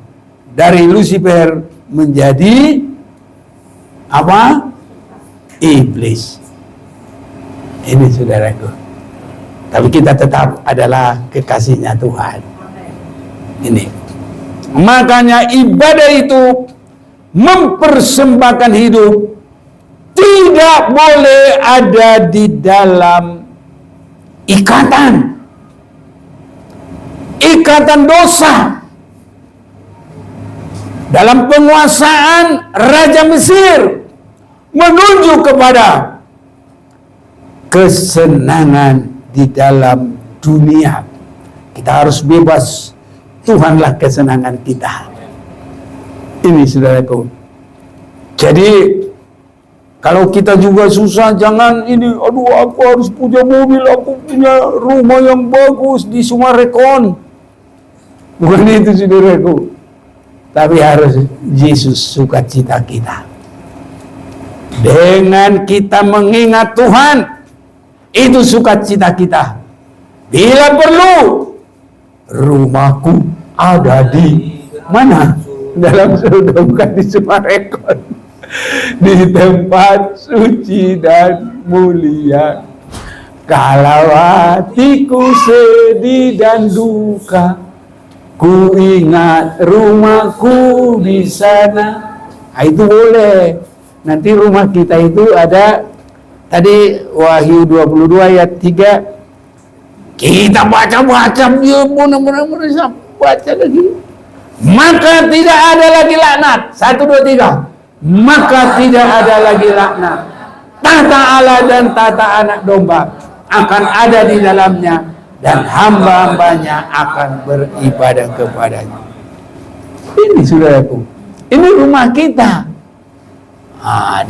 dari Lucifer menjadi apa? Iblis. Ini, saudaraku. Tapi kita tetap adalah kekasihnya Tuhan. Ini. Makanya ibadah itu mempersembahkan hidup tidak boleh ada di dalam ikatan dosa. Dalam penguasaan Raja Mesir menuju kepada kesenangan di dalam dunia. Kita harus bebas. Tuhanlah kesenangan kita. Ini, saudaraku. Jadi Kalau kita juga susah, jangan ini, aduh aku harus punya mobil, aku punya rumah yang bagus di Sumarekon. Bukan itu saudaraku. Tapi harus Yesus sukacita kita. Dengan kita mengingat Tuhan, itu sukacita kita. Bila perlu, rumahku ada di mana? Dalam surga, bukan di Sumarekon. Di tempat suci dan mulia. Kalau hatiku sedih dan duka, ku ingat rumahku di sana. Nah, itu boleh. Nanti rumah kita itu ada, tadi Wahyu 22 ayat 3. Kita baca-baca, dia benar-benar baca lagi. Maka tidak ada lagi laknat. 1, 2, 3. Maka tidak ada lagi laknat. Tahta Allah dan tahta anak domba akan ada di dalamnya, dan hamba-hambanya akan beribadah kepadanya. Ini saudaraku, ini rumah kita.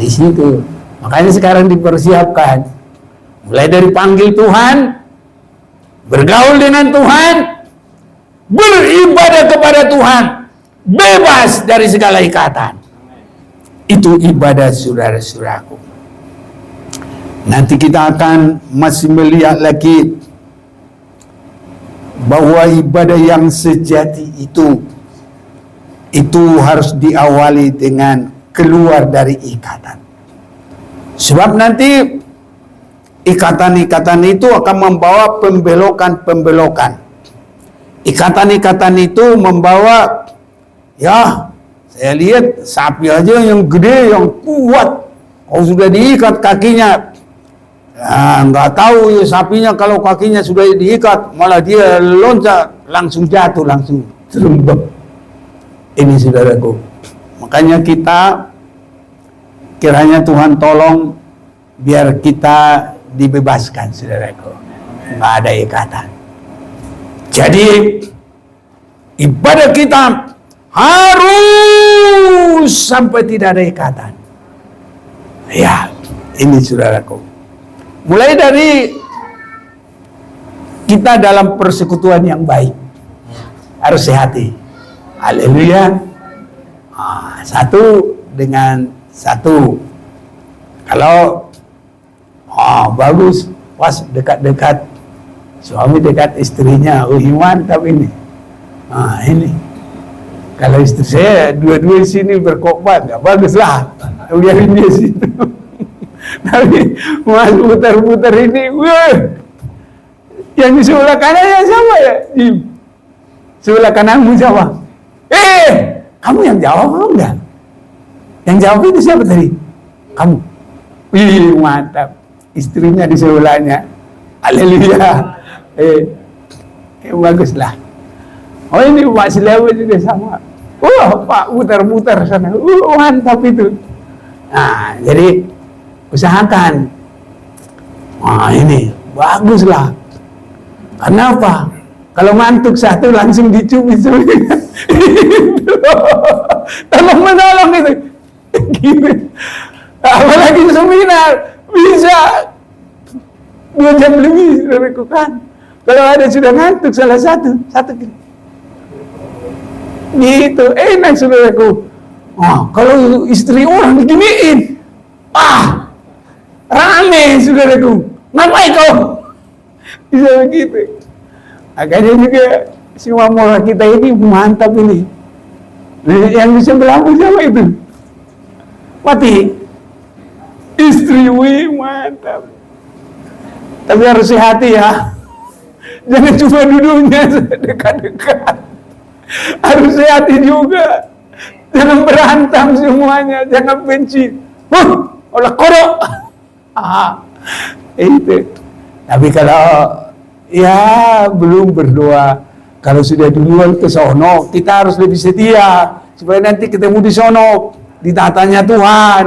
Di situ. Makanya sekarang dipersiapkan. Mulai dari panggil Tuhan, bergaul dengan Tuhan, beribadah kepada Tuhan, bebas dari segala ikatan. Itu ibadah saudara-saudaraku. Nanti kita akan masih melihat lagi bahwa ibadah yang sejati itu harus diawali dengan keluar dari ikatan. Sebab nanti ikatan-ikatan itu akan membawa pembelokan-pembelokan. Ikatan-ikatan itu membawa, ya, saya lihat sapi aja yang gede, yang kuat, kalau sudah diikat kakinya, nggak tahu ya sapinya kalau kakinya sudah diikat, malah dia loncat, langsung jatuh, langsung serembab. Ini saudaraku. Makanya kita, kiranya Tuhan tolong biar kita dibebaskan, saudaraku. Nggak ada ikatan. Jadi ibadah kita harus sampai tidak ada ikatan. Ya, ini saudaraku. Mulai dari kita dalam persekutuan yang baik, harus sehati. Haleluya. Satu dengan satu. Kalau bagus, pas dekat-dekat, suami dekat istrinya, mantap ini. Ini. Kalau istri saya dua-dua di sini berkorban, ya baguslah. Biarin dia situ. Tapi mas putar-putar ini, yang di sebelah kanannya siapa ya? Sebelah kananmu siapa? Kamu yang jawab enggak? Yang jawab itu siapa tadi? Kamu. Wih, mantap. Istrinya di sebelahnya. Haleluya. Baguslah. Oh, ini Pak Silawa juga sama. Pak putar-putar sana. Mantap itu. Nah, jadi usahakan. Ini baguslah. Kenapa? Kalau ngantuk satu langsung dicubit. Tolong menolong itu. Gitu. Apalagi seminar bisa 2 jam lebih lakukan. Kalau ada sudah ngantuk salah satu gitu, enak saudaraku. Kalau istri orang diginiin, rame saudaraku. Ngapain kau? Bisa begitu. Makanya juga semua moral kita ini mantap ini. Yang bisa berlaku sama itu. Mati. Istri, mantap. Tapi harus sehati ya. Jangan cuma duduknya dekat-dekat. Harus sehati juga. Jangan berantem semuanya. Jangan benci. Olah korok. Itu. Tapi kalau ya belum berdoa, kalau sudah duluan ke sono, kita harus lebih setia supaya nanti ketemu di sono, di tatanya Tuhan.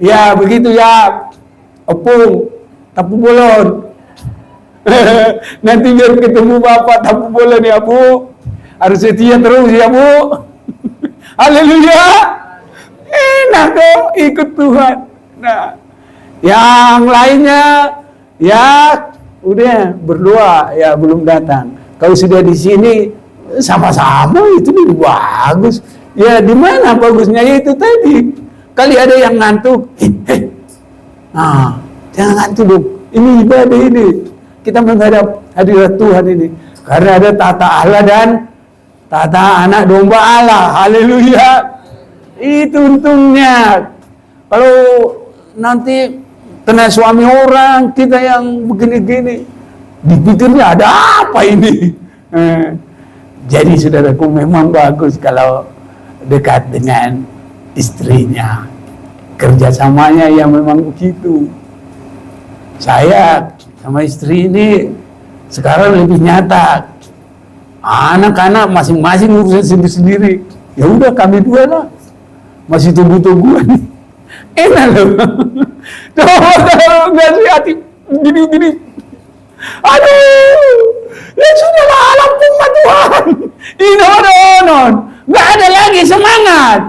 Ya begitu ya. Opung Tapu Bolon. Nanti biar ketemu Bapak Tapu Bolon ya Bu. Harus setia terus ya Bu. Haleluya. Enak kok ikut Tuhan. Nah, yang lainnya ya udah berdoa ya belum datang. Kalau sudah di sini sama-sama itu lebih bagus. Ya di mana bagusnya ya itu tadi. Kali ada yang ngantuk. Nah, jangan ngantuk dong. Ini ibadah ini. Kita menghadap hadirat Tuhan ini. Karena ada tata Allah dan tata anak domba Allah. Haleluya. Itu untungnya. Kalau nanti kena suami orang, kita yang begini-gini, dipikirnya ada apa ini? Jadi saudaraku memang bagus kalau dekat dengan istrinya. Kerjasamanya yang memang begitu. Saya sama istri ini sekarang lebih nyata. Anak-anak masing-masing urusan sendiri-sendiri. Ya udah kami dua lah. Masih tunggu-tungguan. Enak loh. Coba nggak sih hati gini-gini. Aduh, ya sudahlah ampun Tuhan. Inon, nggak ada lagi semangat.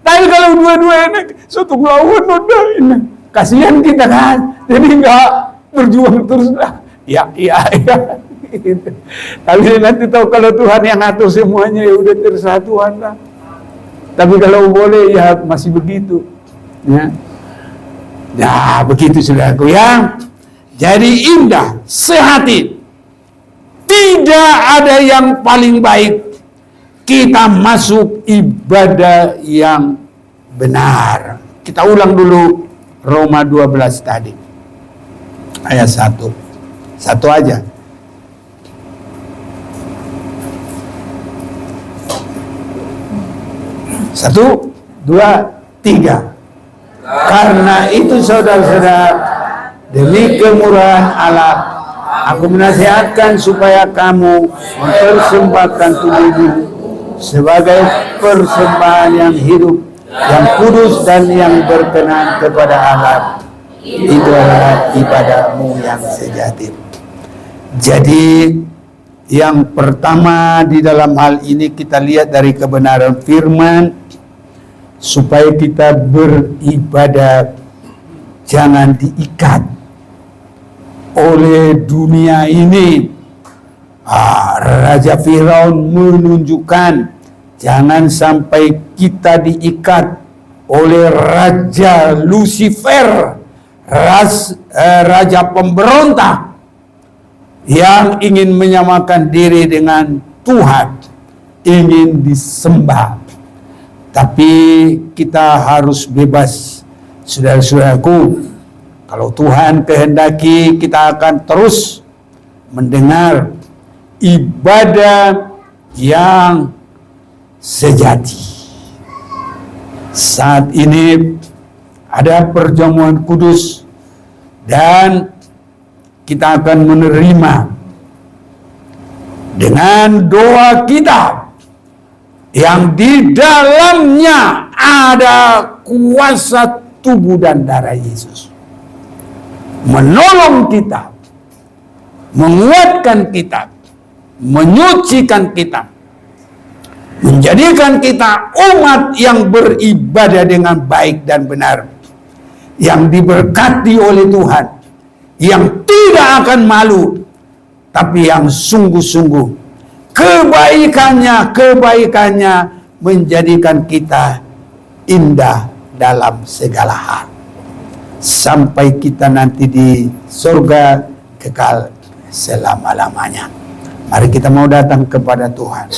Tapi kalau dua-dua enak, satu lawan udah. Kasihan kita kan. Jadi nggak berjuang terus lah. Ya. Tapi nanti tahu kalau Tuhan yang ngatur semuanya, ya udah terserah Tuhan lah. Tapi kalau boleh ya masih begitu. Ya begitu saudaraku ya. Jadi indah, sehati. Tidak ada yang paling baik. Kita masuk ibadah yang benar. Kita ulang dulu Roma 12 tadi. Ayat 1. Satu aja. Satu, dua, tiga. Karena itu saudara-saudara, demi kemurahan Allah, aku menasihatkan supaya kamu mempersembahkan tubuhmu sebagai persembahan yang hidup, yang kudus dan yang berkenan kepada Allah. Itu adalah ibadahmu yang sejati. Jadi yang pertama di dalam hal ini kita lihat dari kebenaran firman, supaya kita beribadah jangan diikat oleh dunia ini. Raja Firaun menunjukkan jangan sampai kita diikat oleh Raja Lucifer, raja pemberontak yang ingin menyamakan diri dengan Tuhan, ingin disembah. Tapi kita harus bebas, saudara-saudaraku. Kalau Tuhan kehendaki, kita akan terus mendengar ibadah yang sejati. Saat ini ada perjamuan kudus dan kita akan menerima dengan doa kita yang di dalamnya ada kuasa tubuh dan darah Yesus. Menolong kita, menguatkan kita, menyucikan kita, menjadikan kita umat yang beribadah dengan baik dan benar, yang diberkati oleh Tuhan, yang tidak akan malu, tapi yang sungguh-sungguh kebaikannya menjadikan kita indah dalam segala hal. Sampai kita nanti di surga kekal selama-lamanya. Mari kita mau datang kepada Tuhan.